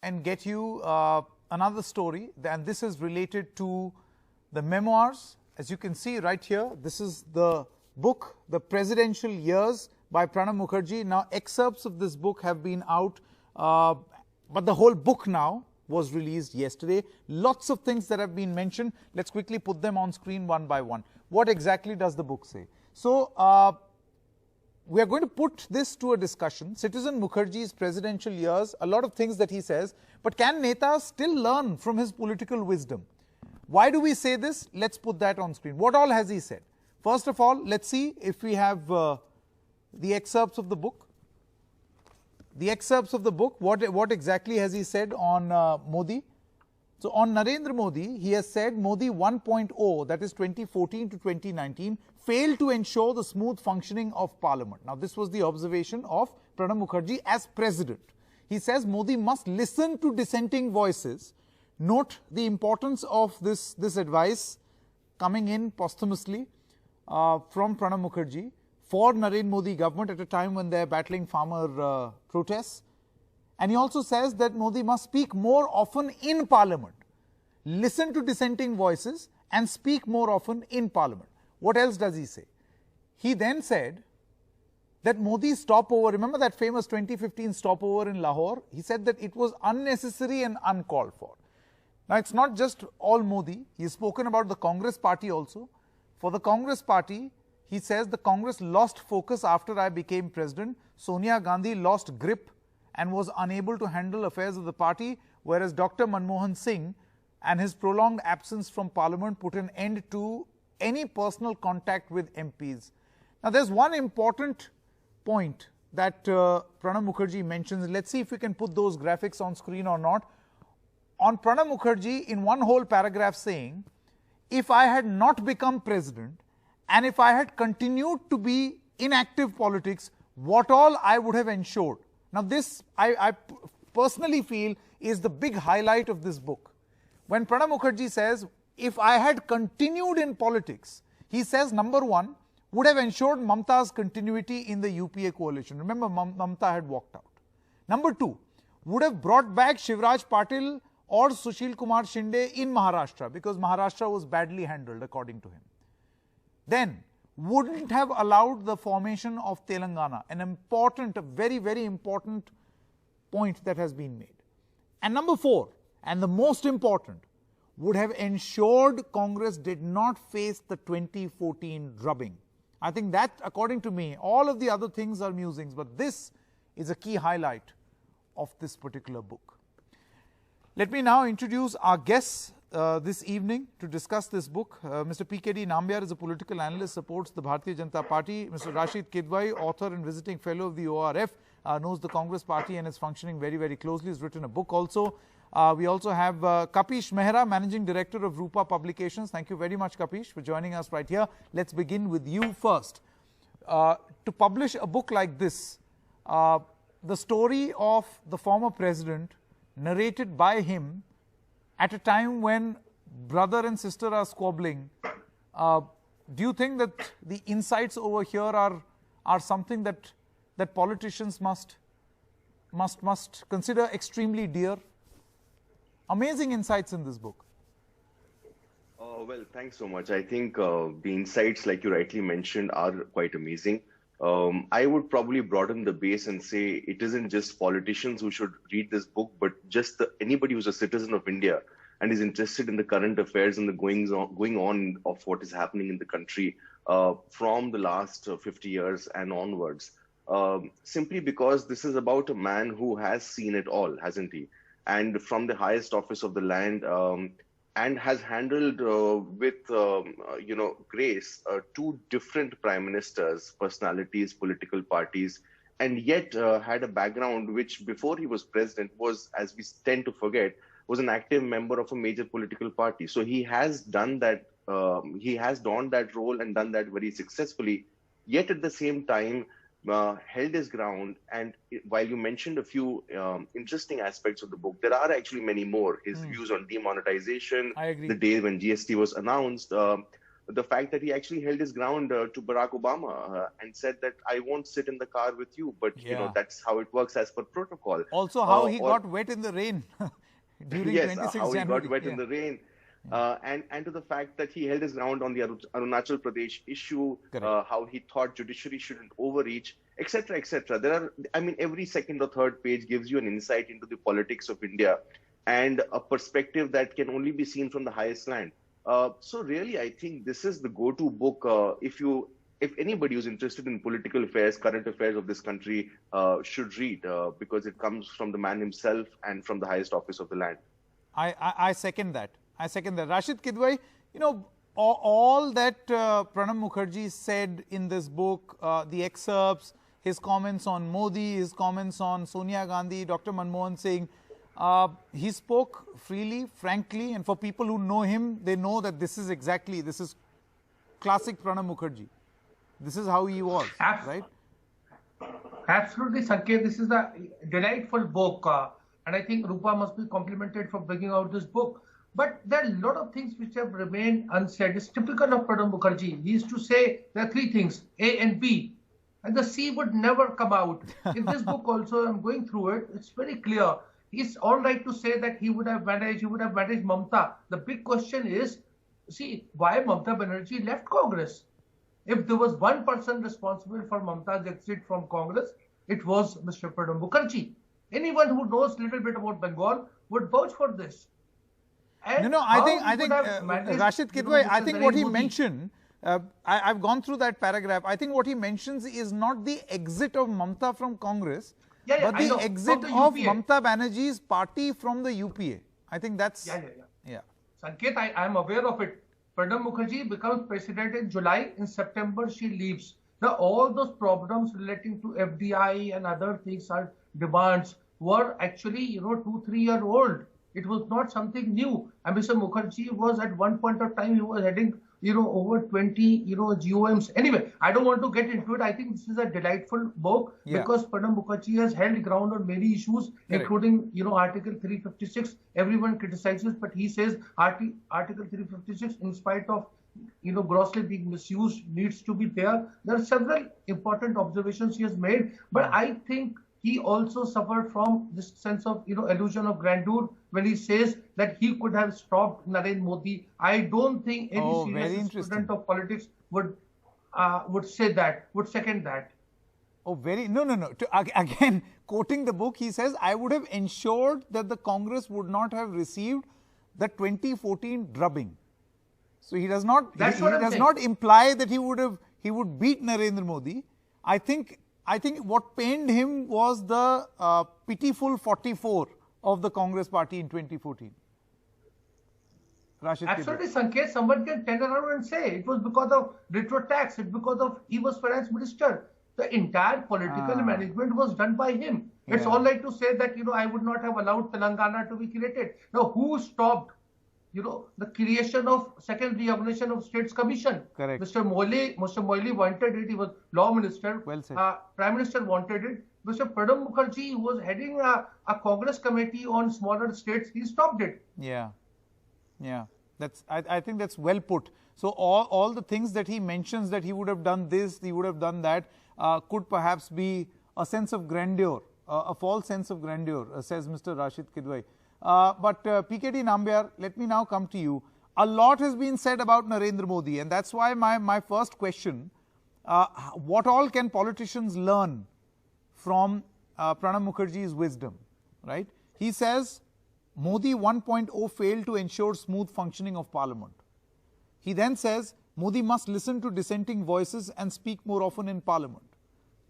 and get you another story, and this is related to the memoirs. As you can see right here, this is the book, The Presidential Years by Pranab Mukherjee. Now, excerpts of this book have been out, but the whole book now was released yesterday. Lots of things that have been mentioned. Let's quickly put them on screen one by one. What exactly does the book say? So, we are going to put this to a discussion. Citizen Mukherjee's presidential years, a lot of things that he says, but can Netas still learn from his political wisdom? Why do we say this? Let's put that on screen. What all has he said? First of all, let's see if we have the excerpts of the book. The excerpts of the book, what exactly has he said on Modi? So, on Narendra Modi, he has said Modi 1.0, that is 2014 to 2019, failed to ensure the smooth functioning of parliament. Now, this was the observation of Pranab Mukherjee as president. He says Modi must listen to dissenting voices. Note the importance of this advice coming in posthumously from Pranab Mukherjee for Narendra Modi government at a time when they are battling farmer protests. And he also says that Modi must speak more often in parliament, listen to dissenting voices and speak more often in parliament. What else does he say? He then said that Modi's stopover, remember that famous 2015 stopover in Lahore? He said that it was unnecessary and uncalled for. Now, it's not just all Modi. He has spoken about the Congress party also. For the Congress party, he says the Congress lost focus after I became president. Sonia Gandhi lost grip and was unable to handle affairs of the party, whereas Dr. Manmohan Singh and his prolonged absence from parliament put an end to any personal contact with MPs. Now, there's one important point that Pranab Mukherjee mentions. Let's see if we can put those graphics on screen or not. On Pranab Mukherjee, in one whole paragraph saying, if I had not become president and if I had continued to be in active politics, what all I would have ensured. Now, this I personally feel is the big highlight of this book. When Pranab Mukherjee says, if I had continued in politics, he says, number one, would have ensured Mamta's continuity in the UPA coalition. Remember, Mamta had walked out. Number two, would have brought back Shivraj Patil or Sushil Kumar Shinde in Maharashtra, because Maharashtra was badly handled according to him. Then, wouldn't have allowed the formation of Telangana, an important, a very, very important point that has been made. And number four, and the most important, would have ensured Congress did not face the 2014 drubbing. I think that, according to me, all of the other things are musings, but this is a key highlight of this particular book. Let me now introduce our guests this evening to discuss this book. Mr. PKD Nambiar is a political analyst, supports the Bharatiya Janata Party. Mr. Rashid Kidwai, author and visiting fellow of the ORF, knows the Congress Party and is functioning very, very closely. He's written a book also. We also have Kapish Mehra, Managing Director of Rupa Publications. Thank you very much, Kapish, for joining us right here. Let's begin with you first. To publish a book like this, the story of the former president, narrated by him at a time when brother and sister are squabbling, do you think that the insights over here are something that politicians must consider extremely dear? Amazing insights in this book. Well, thanks so much. I think the insights, like you rightly mentioned, are quite amazing. I would probably broaden the base and say it isn't just politicians who should read this book, but just anybody who's a citizen of India and is interested in the current affairs and the going on of what is happening in the country from the last 50 years and onwards. Simply because this is about a man who has seen it all, hasn't he? And from the highest office of the land, and has handled with grace two different prime ministers, personalities, political parties, and yet had a background which, before he was president, was, as we tend to forget, was an active member of a major political party. So he has done that. He has donned that role and done that very successfully. Yet at the same time, held his ground. And while you mentioned a few interesting aspects of the book, there are actually many more. His views on demonetization, the day when GST was announced, the fact that he actually held his ground to Barack Obama and said that I won't sit in the car with you, but that's how it works as per protocol. Also, how he got wet in the rain during yes, 26 how he January. got wet in the rain. And to the fact that he held his ground on the Arunachal Pradesh issue, how he thought judiciary shouldn't overreach, etc., etc. There are, I mean, every second or third page gives you an insight into the politics of India and a perspective that can only be seen from the highest land. So really, I think this is the go-to book if anybody who's interested in political affairs, current affairs of this country should read, because it comes from the man himself and from the highest office of the land. I second that. I second that. Rashid Kidwai, all that Pranab Mukherjee said in this book, the excerpts, his comments on Modi, his comments on Sonia Gandhi, Dr. Manmohan Singh, he spoke freely, frankly, and for people who know him, they know that this is classic Pranab Mukherjee. This is how he was, right? Absolutely, Sanket. This is a delightful book, and I think Rupa must be complimented for bringing out this book. But there are a lot of things which have remained unsaid. It's typical of Pranab Mukherjee. He used to say there are three things, A and B, and the C would never come out. In this book also, I'm going through it, it's very clear. It's all right to say that he would have managed Mamta. The big question is, see, why Mamta Banerjee left Congress? If there was one person responsible for Mamta's exit from Congress, it was Mr. Pranab Mukherjee. Anyone who knows a little bit about Bengal would vouch for this. And I think Rashid Kidwai, I think what he mentioned, I've gone through that paragraph. I think what he mentions is not the exit of Mamta from Congress, but the exit of Mamta Banerjee's party from the UPA. I think that's... Yeah. Sanket, I am aware of it. Pranab Mukherjee becomes president in July. In September, she leaves. Now, all those problems relating to FDI and other things, are demands, were actually, 2-3 years old. It was not something new. And Mr. Mukherjee was at one point of time, he was heading, over 20, GOMs. Anyway, I don't want to get into it. I think this is a delightful book because Pranab Mukherjee has held ground on many issues, including, Article 356. Everyone criticizes, but he says Article 356, in spite of, grossly being misused, needs to be there. There are several important observations he has made, but I think he also suffered from this sense of, illusion of grandeur when he says that he could have stopped Narendra Modi. I don't think any serious student of politics would say that, would second that. No. Again, quoting the book, he says, I would have ensured that the Congress would not have received the 2014 drubbing. So he does not, not imply that he would beat Narendra Modi. I think what pained him was the pitiful 44 of the Congress party in 2014. Rashid Absolutely, Sanket. Someone can turn around and say it was because of retro tax, it's because of he was finance minister. The entire political management was done by him. It's all right to say that, I would not have allowed Telangana to be created. Now, who stopped, the creation of second reorganization of States Commission? Correct. Mr. Moily wanted it. He was law minister. Well said. Prime Minister wanted it. Mr. Pranab Mukherjee, who was heading a Congress committee on smaller states, he stopped it. Yeah. I think that's well put. So all the things that he mentions, that he would have done this, he would have done that, could perhaps be a sense of grandeur, a false sense of grandeur, says Mr. Rashid Kidwai. But PKD Nambiar, let me now come to you. A lot has been said about Narendra Modi, and that's why my first question, what all can politicians learn from Pranab Mukherjee's wisdom, right? He says, Modi 1.0 failed to ensure smooth functioning of parliament. He then says, Modi must listen to dissenting voices and speak more often in parliament.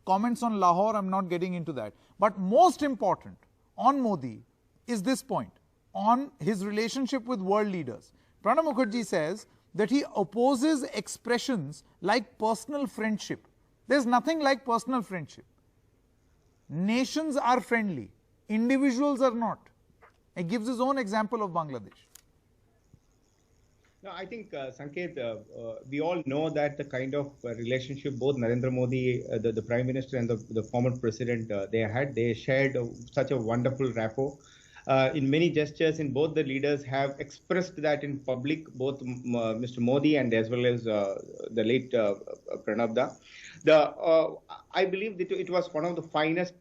Comments on Lahore, I'm not getting into that. But most important on Modi is this point, on his relationship with world leaders. Pranab Mukherjee says that he opposes expressions like personal friendship. There's nothing like personal friendship. Nations are friendly, individuals are not. He gives his own example of Bangladesh. No, I think, Sanket, we all know that the kind of relationship both Narendra Modi, the Prime Minister, and the former President, they shared such a wonderful rapport. in many gestures, in both the leaders have expressed that in public, both Mr. Modi and as well as the late Pranab Da. I believe that it was one of the finest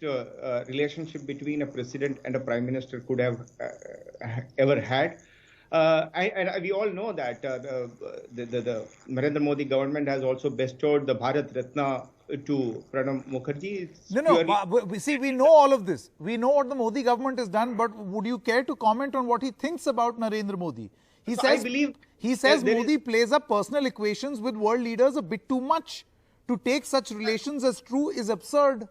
relationship between a president and a prime minister could have ever had. And we all know that the Narendra Modi government has also bestowed the Bharat Ratna to Pranab Mukherjee. See, we know all of this. We know what the Modi government has done, but would you care to comment on what he thinks about Narendra Modi? He says Modi plays up personal equations with world leaders a bit too much. To take such relations as true is absurd.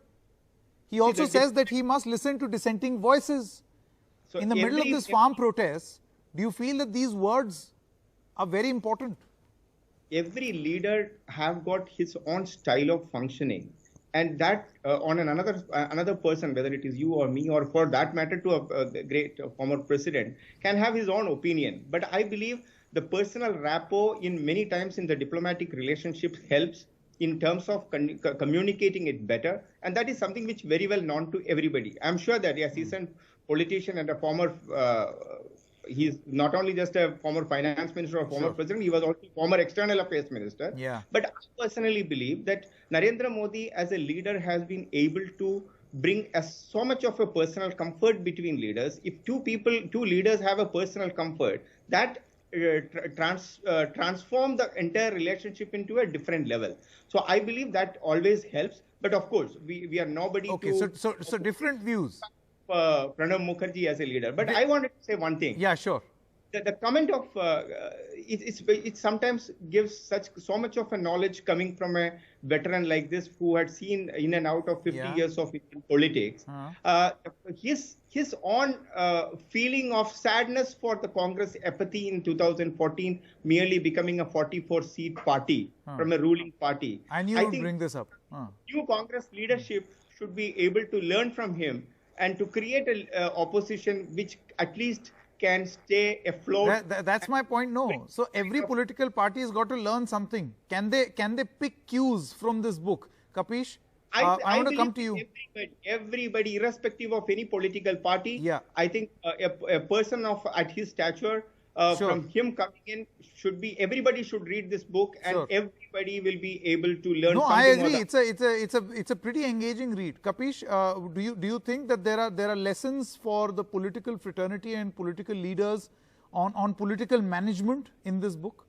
He also says that he must listen to dissenting voices. So in the middle of this farm protest, do you feel that these words are very important? Every leader have got his own style of functioning, and that on another person, whether it is you or me, or for that matter to a great former president, can have his own opinion. But I believe the personal rapport in many times in the diplomatic relationships helps in terms of communicating it better, and that is something which very well known to everybody. I'm sure that a seasoned politician and a former he's not only just a former finance minister or former president, he was also former external affairs minister. Yeah. But I personally believe that Narendra Modi as a leader has been able to bring so much of a personal comfort between leaders. If two leaders have a personal comfort, that transform the entire relationship into a different level. So I believe that always helps. But of course, we are nobody so different views. Pranab Mukherjee as a leader. But I wanted to say one thing. Yeah, sure. The comment of it sometimes gives so much of a knowledge coming from a veteran like this who had seen in and out of 50 years of Indian politics. His own feeling of sadness for the Congress apathy in 2014, merely becoming a 44-seat party from a ruling party. I knew you would bring this up. New Congress leadership should be able to learn from him and to create an opposition which at least can stay afloat. That's my point. No. So every political party has got to learn something. Can they pick cues from this book? Kapish? I want to come to you. Everybody, irrespective of any political party, I think a person at his stature, from him coming in, everybody should read this book, and everybody will be able to learn. No, something. I agree. It's a pretty engaging read. Kapish, do you think that there are lessons for the political fraternity and political leaders on political management in this book?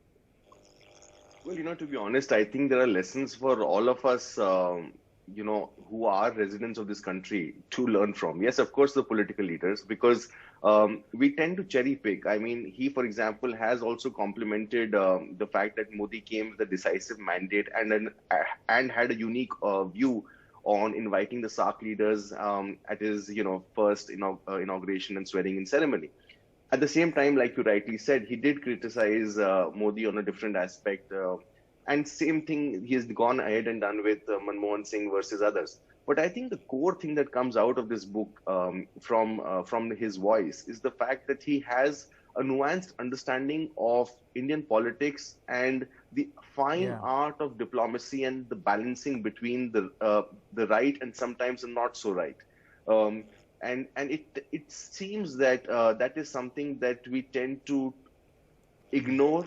Well, to be honest, I think there are lessons for all of us, who are residents of this country to learn from. Yes, of course, the political leaders, because we tend to cherry pick. I mean, he, for example, has also complimented the fact that Modi came with a decisive mandate and had a unique view on inviting the SAARC leaders at his, first inauguration and swearing-in ceremony. At the same time, like you rightly said, he did criticize Modi on a different aspect. And same thing, he has gone ahead and done with Manmohan Singh versus others. But I think the core thing that comes out of this book from his voice is the fact that he has a nuanced understanding of Indian politics and the fine art of diplomacy and the balancing between the right and sometimes the not so right. And it seems that that is something that we tend to ignore.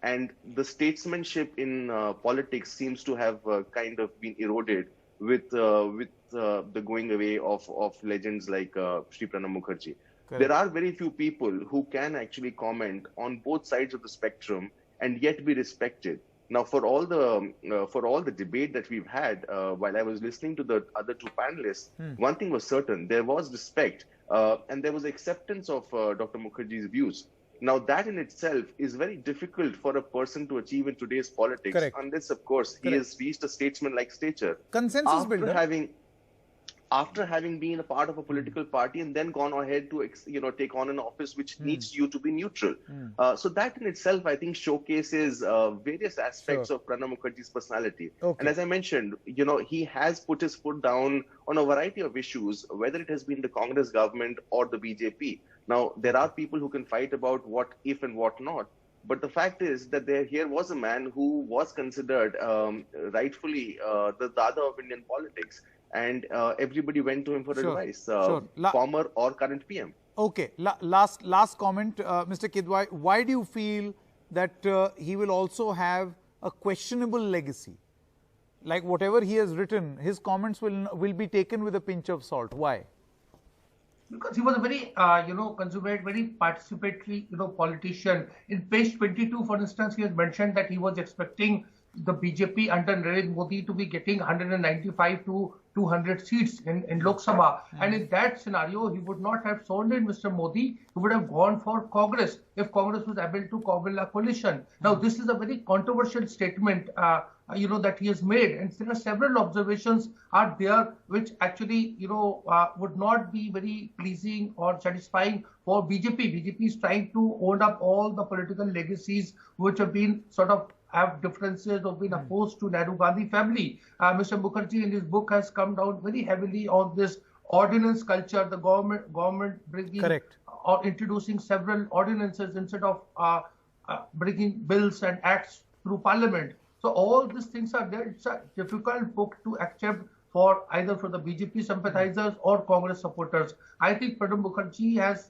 And the statesmanship in politics seems to have kind of been eroded with the going away of legends like Shri Pranab Mukherjee. Correct. There are very few people who can actually comment on both sides of the spectrum and yet be respected. Now, for all the debate that we've had while I was listening to the other two panelists, one thing was certain: there was respect and there was acceptance of Dr. Mukherjee's views. Now, that in itself is very difficult for a person to achieve in today's politics, unless, of course, he has reached a statesman-like stature. Consensus builder. After having been a part of a political party and then gone ahead to take on an office which needs you to be neutral. So that in itself, I think, showcases various aspects of Pranab Mukherjee's personality. And as I mentioned, he has put his foot down on a variety of issues, whether it has been the Congress government or the BJP. Now, there are people who can fight about what if and what not. But the fact is that here was a man who was considered rightfully the Dada of Indian politics. And everybody went to him for advice, former or current PM. Okay, last comment, Mr. Kidwai. Why do you feel that he will also have a questionable legacy? Like whatever he has written, his comments will be taken with a pinch of salt. Why? Because he was a very, consummate, very participatory, politician. In page 22, for instance, he has mentioned that he was expecting the BJP under Narendra Modi to be getting 195 to 200 seats in Lok Sabha. And in that scenario, he would not have sold in Mr. Modi. He would have gone for Congress if Congress was able to cobble a coalition. Now, this is a very controversial statement, that he has made. And there are several observations are there which actually, would not be very pleasing or satisfying for BJP. BJP is trying to own up all the political legacies which have been sort of have differences or been opposed to Nehru Gandhi family. Mr. Mukherjee in his book has come down very heavily on this ordinance culture, the government bringing Correct. or introducing several ordinances instead of bringing bills and acts through parliament. So all these things are there. It's a difficult book to accept for either for the BJP sympathizers or Congress supporters. I think Pranab Mukherjee has,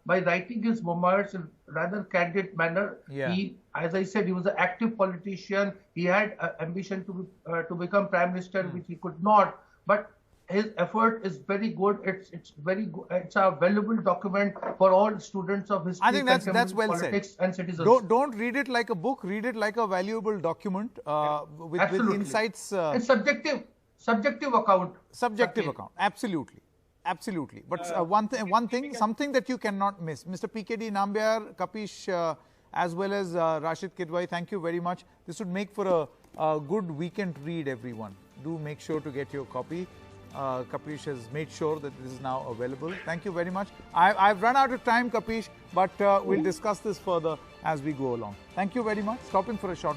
by writing his memoirs in rather candid manner, he, as I said, he was an active politician. He had ambition to become prime minister, which he could not. But his effort is very good. It's very good. It's a valuable document for all students of history. I think that's well politics said. And citizens. Don't read it like a book. Read it like a valuable document with insights. It's subjective account. Subjective account. Absolutely. But one thing, something that you cannot miss. Mr. PKD Nambiar, Kapish, as well as Rashid Kidwai, thank you very much. This would make for a good weekend read, everyone. Do make sure to get your copy. Kapish has made sure that this is now available. Thank you very much. I've run out of time, Kapish, but we'll discuss this further as we go along. Thank you very much. Stop in for a short